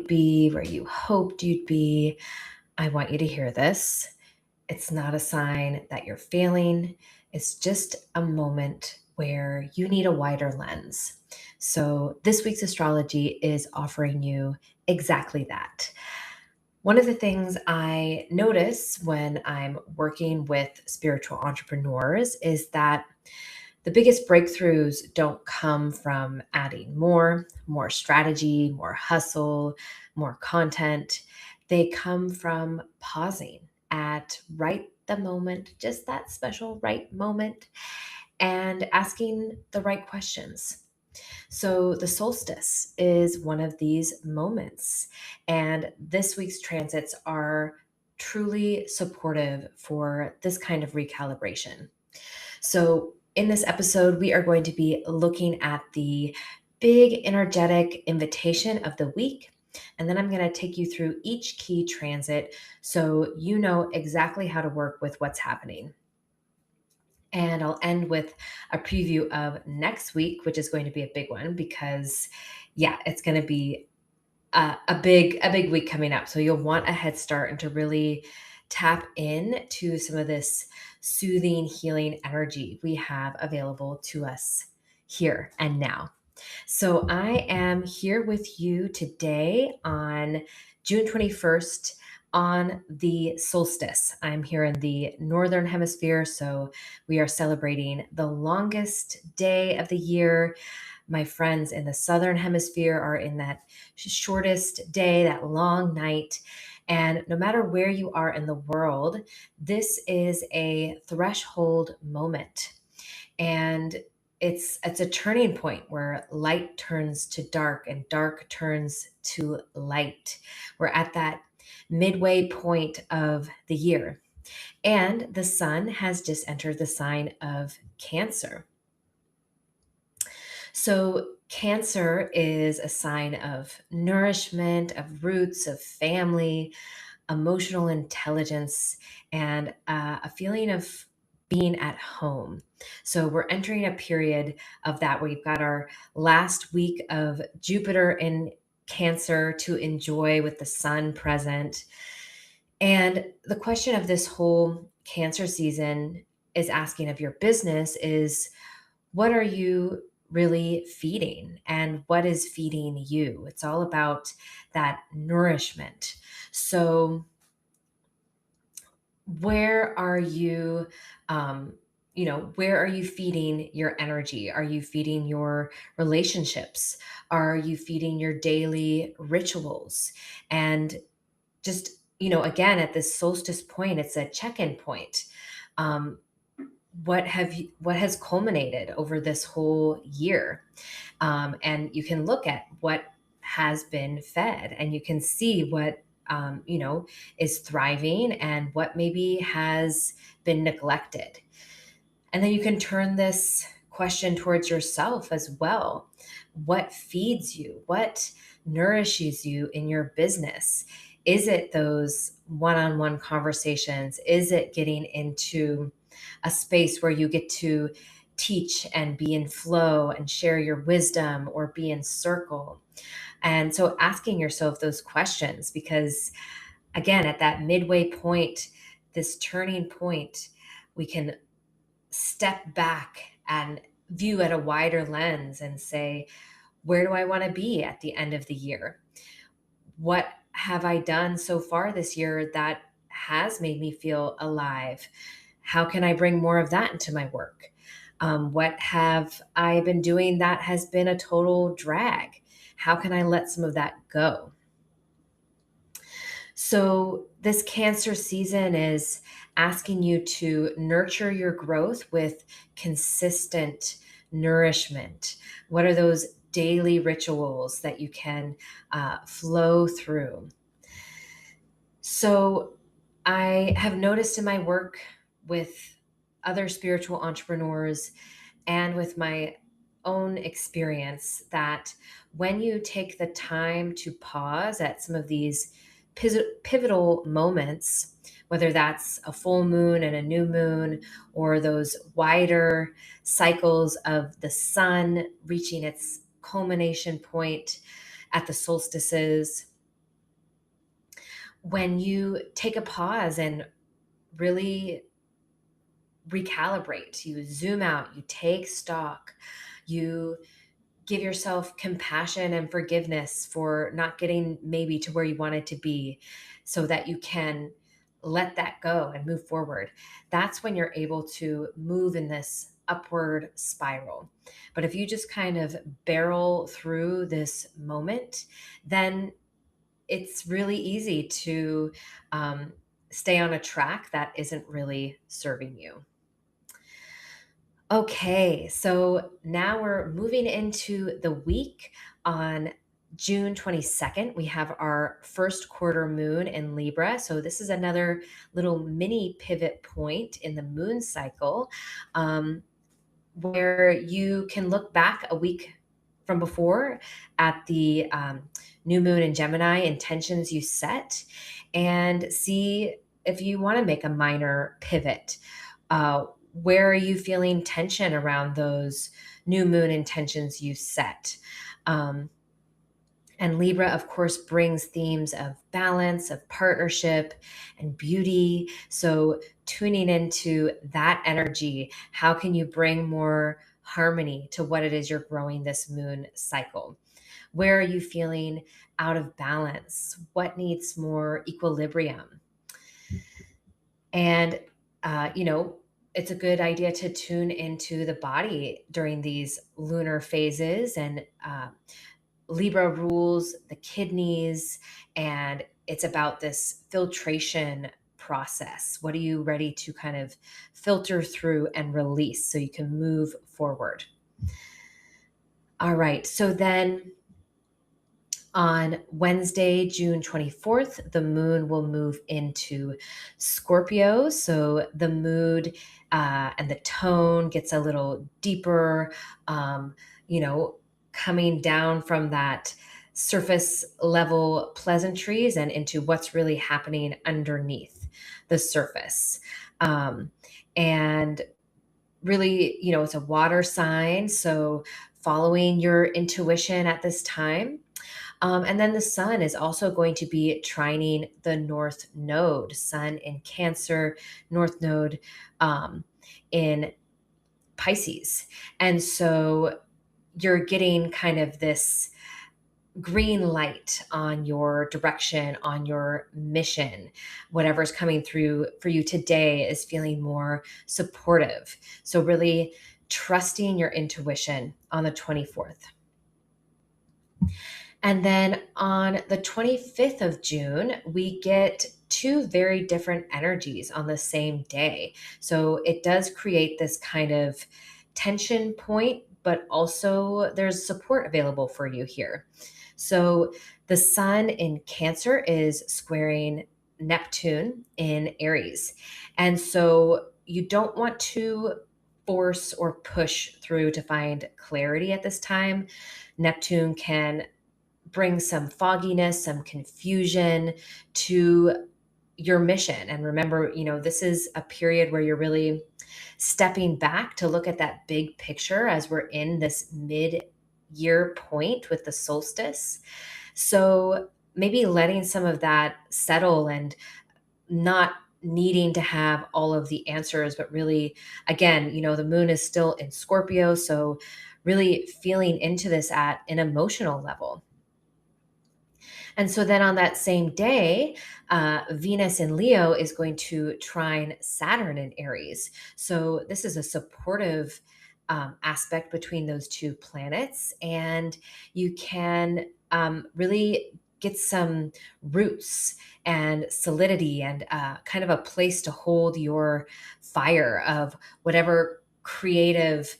you'd be, where you hoped you'd be, I want you to hear this. It's not a sign that you're failing. It's just a moment where you need a wider lens. So, this week's astrology is offering you exactly that. One of the things I notice when I'm working with spiritual entrepreneurs is that the biggest breakthroughs don't come from adding more strategy, more hustle, more content. They come from pausing at right the moment, just that special right moment, and asking the right questions. So, the solstice is one of these moments, and this week's transits are truly supportive for this kind of recalibration. So, in this episode, we are going to be looking at the big energetic invitation of the week. And then I'm going to take you through each key transit so you know exactly how to work with what's happening. And I'll end with a preview of next week, which is going to be a big one because, yeah, it's going to be a big week coming up. So you'll want a head start and to really tap in to some of this soothing, healing energy we have available to us here and now. So I am here with you today on June 21st on the solstice. I'm here in the northern hemisphere, so we are celebrating the longest day of the year. My friends in the southern hemisphere are in that shortest day, that long night. And no matter where you are in the world, this is a threshold moment. And it's a turning point where light turns to dark and dark turns to light. We're at that midway point of the year. And the sun has just entered the sign of Cancer. So, Cancer is a sign of nourishment, of roots, of family, emotional intelligence, and a feeling of being at home. So, we're entering a period of that where you've got our last week of Jupiter in Cancer to enjoy with the sun present. And the question of this whole Cancer season is asking of your business is what are you really feeding and what is feeding you? It's all about that nourishment. So, where are you um where are you feeding your energy? Are you feeding your relationships? Are you feeding your daily rituals? And just, again, at this solstice point, it's a check-in point. um what has culminated over this whole year? And you can look at what has been fed and you can see what is thriving and what maybe has been neglected. And then you can turn this question towards yourself as well. What feeds you? What nourishes you in your business? Is it those one-on-one conversations? Is it getting into a space where you get to teach and be in flow and share your wisdom or be in circle? And so asking yourself those questions, because again, at that midway point, this turning point, we can step back and view at a wider lens and say, where do I want to be at the end of the year? What have I done so far this year that has made me feel alive? How can I bring more of that into my work? What have I been doing that has been a total drag? How can I let some of that go? So, this Cancer season is asking you to nurture your growth with consistent nourishment. What are those daily rituals that you can flow through? So, I have noticed in my work with other spiritual entrepreneurs and with my own experience that when you take the time to pause at some of these pivotal moments, whether that's a full moon and a new moon, or those wider cycles of the sun reaching its culmination point at the solstices, when you take a pause and really recalibrate, you zoom out, you take stock, you give yourself compassion and forgiveness for not getting maybe to where you wanted to be so that you can let that go and move forward. That's when you're able to move in this upward spiral. But if you just kind of barrel through this moment, then it's really easy to um, stay on a track that isn't really serving you. Okay, so now we're moving into the week on June 22nd. We have our first quarter moon in Libra. So, this is another little mini pivot point in the moon cycle um, where you can look back a week from before at the new moon in Gemini intentions you set and see if you want to make a minor pivot. Where are you feeling tension around those new moon intentions you set? Um, and Libra, of course, brings themes of balance, of partnership, and beauty. So, tuning into that energy, how can you bring more harmony to what it is you're growing this moon cycle? Where are you feeling out of balance? What needs more equilibrium? And, it's a good idea to tune into the body during these lunar phases. And Libra rules the kidneys, and it's about this filtration process. What are you ready to kind of filter through and release so you can move forward? All right. So then on Wednesday, June 24th, the moon will move into Scorpio. So the mood and the tone gets a little deeper, um, you know, coming down from that surface level pleasantries and into what's really happening underneath the surface. Um, and really, it's a water sign. So following your intuition at this time, and then the sun is also going to be trining the North Node, sun in Cancer, North Node um, in Pisces. And so you're getting kind of this green light on your direction, on your mission. Whatever's coming through for you today is feeling more supportive. So, really trusting your intuition on the 24th. And then on the 25th of June, we get two very different energies on the same day. So it does create this kind of tension point, but also there's support available for you here. So the sun in Cancer is squaring Neptune in Aries. And so you don't want to force or push through to find clarity at this time. Neptune can bring some fogginess, some confusion to your mission. And remember, this is a period where you're really stepping back to look at that big picture as we're in this mid year point with the solstice. So maybe letting some of that settle and not needing to have all of the answers, but really, again, the moon is still in Scorpio. So really feeling into this at an emotional level. And so then on that same day, Venus in Leo is going to trine Saturn in Aries. So this is a supportive aspect between those two planets. And you can really get some roots and solidity and kind of a place to hold your fire of whatever creative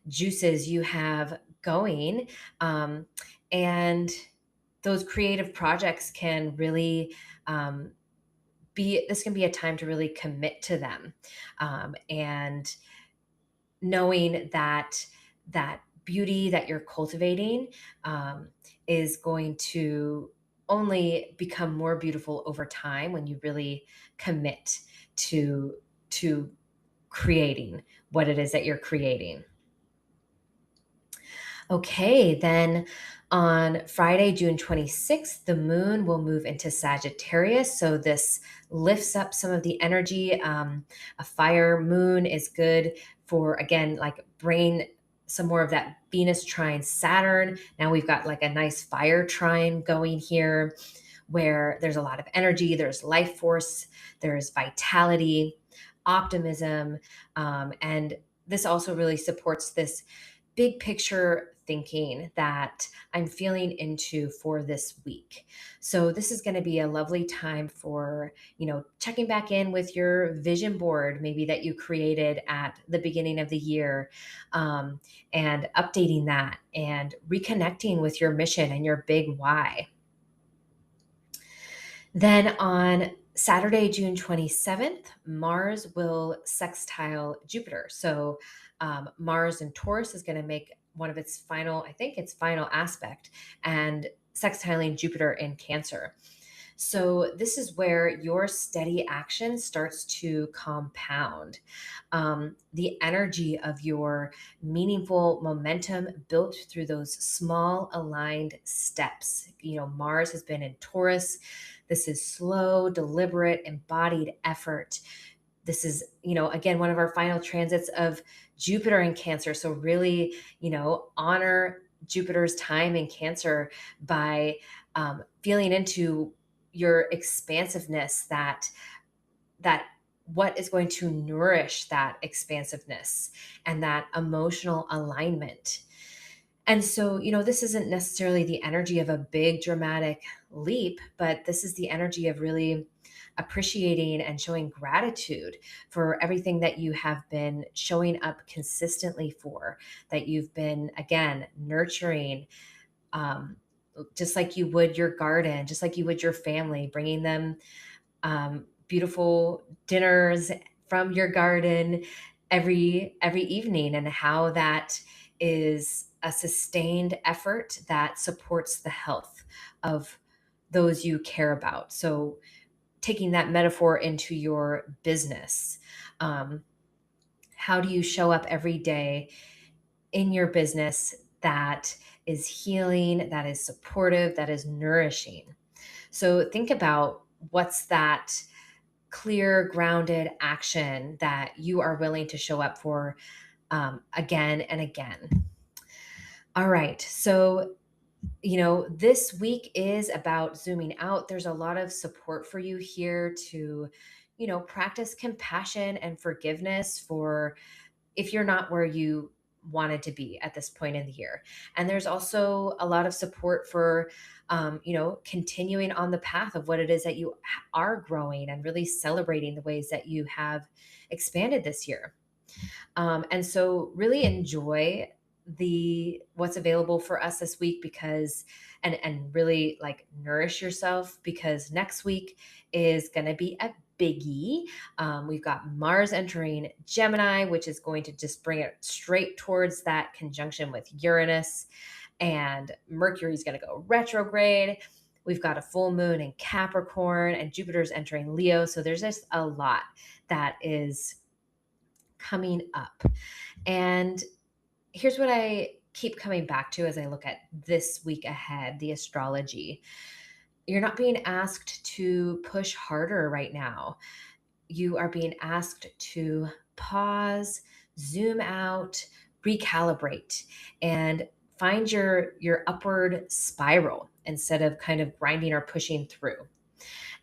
juices you have going. And those creative projects can really um, this can be a time to really commit to them, and knowing that that beauty that you're cultivating um, is going to only become more beautiful over time when you really commit to creating what it is that you're creating. Okay, then on Friday, June 26th, the moon will move into Sagittarius. So this lifts up some of the energy. A fire moon is good for, again, like bringing some more of that Venus trine Saturn. Now we've got like a nice fire trine going here where there's a lot of energy, there's life force, there's vitality, optimism. And this also really supports this big picture thinking that I'm feeling into for this week. So this is going to be a lovely time for, checking back in with your vision board, maybe that you created at the beginning of the year, um, and updating that and reconnecting with your mission and your big why. Then on Saturday, June 27th, Mars will sextile Jupiter. So Mars in Taurus is going to make one of its final, I think its final aspect, and sextiling Jupiter in Cancer. So this is where your steady action starts to compound. The energy of your meaningful momentum built through those small aligned steps. Mars has been in Taurus. This is slow, deliberate, embodied effort. This is, again, one of our final transits of Jupiter in Cancer. So really, honor Jupiter's time in Cancer by feeling into your expansiveness, that what is going to nourish that expansiveness and that emotional alignment. And so, this isn't necessarily the energy of a big dramatic leap, but this is the energy of really appreciating and showing gratitude for everything that you have been showing up consistently for, that you've been, again, nurturing, um, just like you would your garden, just like you would your family, bringing them beautiful dinners from your garden every evening, and how that is a sustained effort that supports the health of those you care about. So taking that metaphor into your business, um, how do you show up every day in your business that is healing, that is supportive, that is nourishing? So think about what's that clear, grounded action that you are willing to show up for, again and again. All right. So, this week is about zooming out. There's a lot of support for you here to, practice compassion and forgiveness for if you're not where you wanted to be at this point in the year. And there's also a lot of support for, continuing on the path of what it is that you are growing and really celebrating the ways that you have expanded this year. And so really enjoy the what's available for us this week, because and really like nourish yourself, because next week is going to be a biggie. We've got Mars entering Gemini, which is going to just bring it straight towards that conjunction with Uranus, and Mercury's going to go retrograde. We've got a full moon in Capricorn, and Jupiter's entering Leo. So there's just a lot that is coming up. And here's what I keep coming back to as I look at this week ahead, the astrology. You're not being asked to push harder right now. You are being asked to pause, zoom out, recalibrate, and find your upward spiral instead of kind of grinding or pushing through.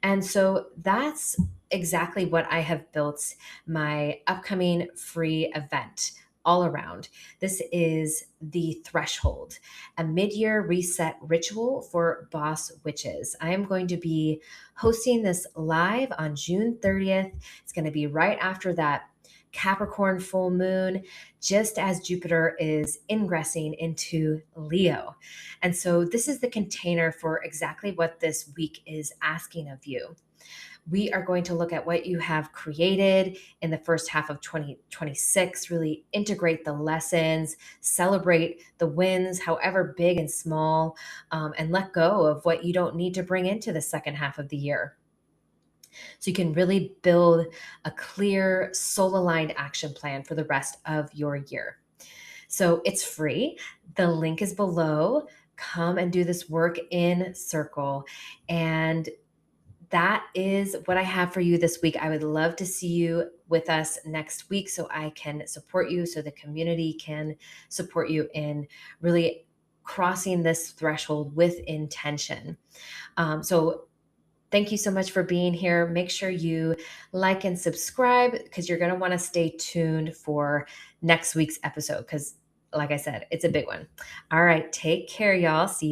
And so that's exactly what I have built my upcoming free event all around. This is the Threshold, a mid year reset ritual for boss witches. I am going to be hosting this live on June 30th. It's going to be right after that Capricorn full moon, just as Jupiter is ingressing into Leo. And so this is the container for exactly what this week is asking of you. We are going to look at what you have created in the first half of 2026, really integrate the lessons, celebrate the wins, however big and small, and let go of what you don't need to bring into the second half of the year. So you can really build a clear, soul aligned action plan for the rest of your year. So it's free. The link is below. Come and do this work in circle. And that is what I have for you this week. I would love to see you with us next week so I can support you, so the community can support you in really crossing this threshold with intention. So thank you so much for being here. Make sure you like and subscribe because you're going to want to stay tuned for next week's episode because, like I said, it's a big one. All right. Take care, y'all. See ya.